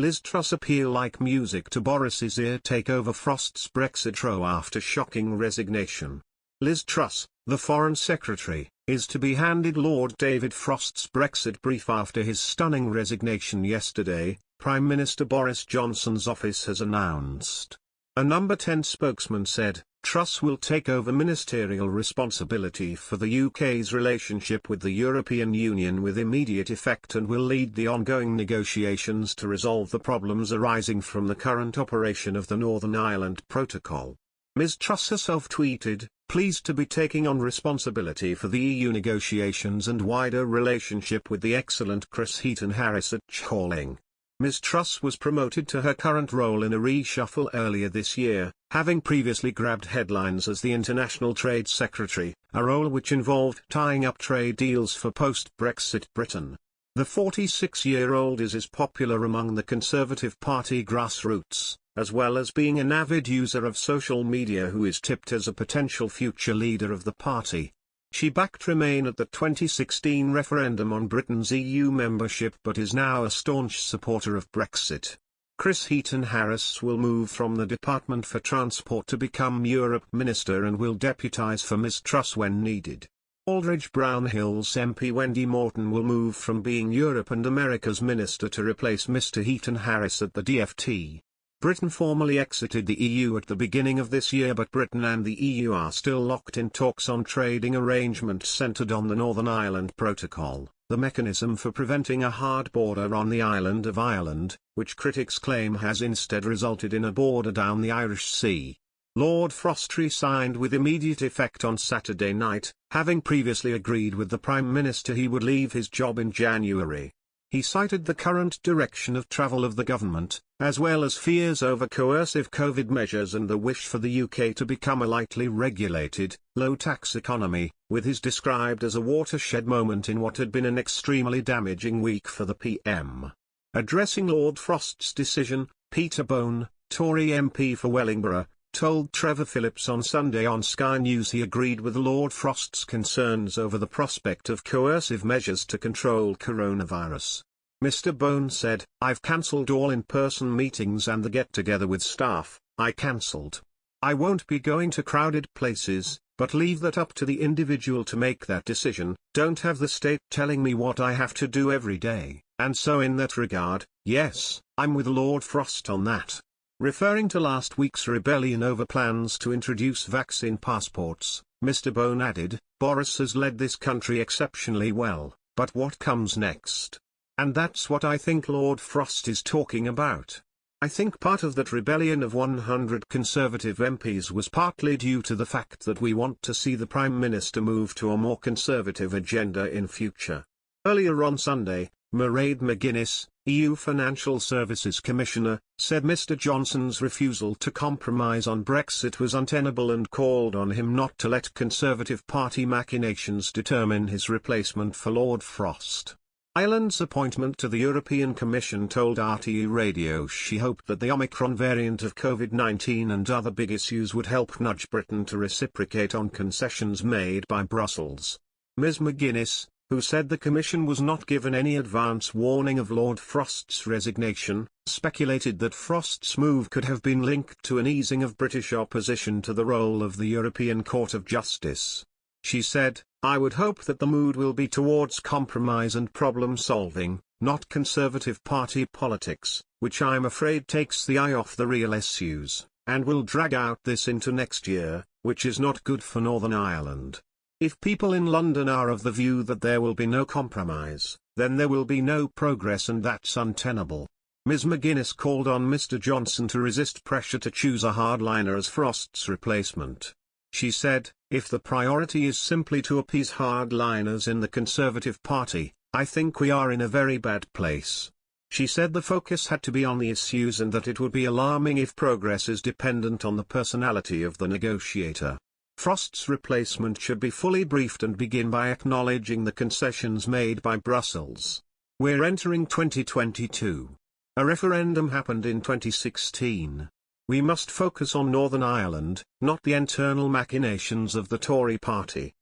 Liz Truss appeal like music to Boris's ear, take over Frost's Brexit row after shocking resignation. Liz Truss, the Foreign Secretary, is to be handed Lord David Frost's Brexit brief after his stunning resignation yesterday, Prime Minister Boris Johnson's office has announced. A Number 10 spokesman said, Truss will take over ministerial responsibility for the UK's relationship with the European Union with immediate effect and will lead the ongoing negotiations to resolve the problems arising from the current operation of the Northern Ireland Protocol. Ms Truss herself tweeted, pleased to be taking on responsibility for the EU negotiations and wider relationship with the excellent Chris Heaton-Harris at Challing. Ms Truss was promoted to her current role in a reshuffle earlier this year, having previously grabbed headlines as the International Trade Secretary, a role which involved tying up trade deals for post-Brexit Britain. The 46-year-old is popular among the Conservative Party grassroots, as well as being an avid user of social media who is tipped as a potential future leader of the party. She backed Remain at the 2016 referendum on Britain's EU membership but is now a staunch supporter of Brexit. Chris Heaton-Harris will move from the Department for Transport to become Europe Minister and will deputise for Ms Truss when needed. Aldridge Brownhill's MP Wendy Morton will move from being Europe and America's Minister to replace Mr Heaton-Harris at the DfT. Britain formally exited the EU at the beginning of this year, but Britain and the EU are still locked in talks on trading arrangements centred on the Northern Ireland Protocol, the mechanism for preventing a hard border on the island of Ireland, which critics claim has instead resulted in a border down the Irish Sea. Lord Frost resigned with immediate effect on Saturday night, having previously agreed with the Prime Minister he would leave his job in January. He cited the current direction of travel of the government, as well as fears over coercive COVID measures and the wish for the UK to become a lightly regulated, low-tax economy, with his described as a watershed moment in what had been an extremely damaging week for the PM. Addressing Lord Frost's decision, Peter Bone, Tory MP for Wellingborough, told Trevor Phillips on Sunday on Sky News he agreed with Lord Frost's concerns over the prospect of coercive measures to control coronavirus. Mr Bone said, I've cancelled all in-person meetings and the get-together with staff, I cancelled. I won't be going to crowded places, but leave that up to the individual to make that decision, don't have the state telling me what I have to do every day, and so in that regard, yes, I'm with Lord Frost on that. Referring to last week's rebellion over plans to introduce vaccine passports, Mr Bone added, Boris has led this country exceptionally well, but what comes next? And that's what I think Lord Frost is talking about. I think part of that rebellion of 100 Conservative MPs was partly due to the fact that we want to see the Prime Minister move to a more Conservative agenda in future. Earlier on Sunday, Mairead McGuinness, EU Financial Services Commissioner, said Mr Johnson's refusal to compromise on Brexit was untenable and called on him not to let Conservative Party machinations determine his replacement for Lord Frost. Ireland's appointment to the European Commission told RTE Radio she hoped that the Omicron variant of COVID-19 and other big issues would help nudge Britain to reciprocate on concessions made by Brussels. Ms McGuinness, who said the Commission was not given any advance warning of Lord Frost's resignation, speculated that Frost's move could have been linked to an easing of British opposition to the role of the European Court of Justice. She said, I would hope that the mood will be towards compromise and problem-solving, not Conservative Party politics, which I'm afraid takes the eye off the real issues, and will drag out this into next year, which is not good for Northern Ireland. If people in London are of the view that there will be no compromise, then there will be no progress, and that's untenable. Ms McGuinness called on Mr Johnson to resist pressure to choose a hardliner as Frost's replacement. She said, if the priority is simply to appease hardliners in the Conservative Party, I think we are in a very bad place. She said the focus had to be on the issues and that it would be alarming if progress is dependent on the personality of the negotiator. Frost's replacement should be fully briefed and begin by acknowledging the concessions made by Brussels. We're entering 2022. A referendum happened in 2016. We must focus on Northern Ireland, not the internal machinations of the Tory party.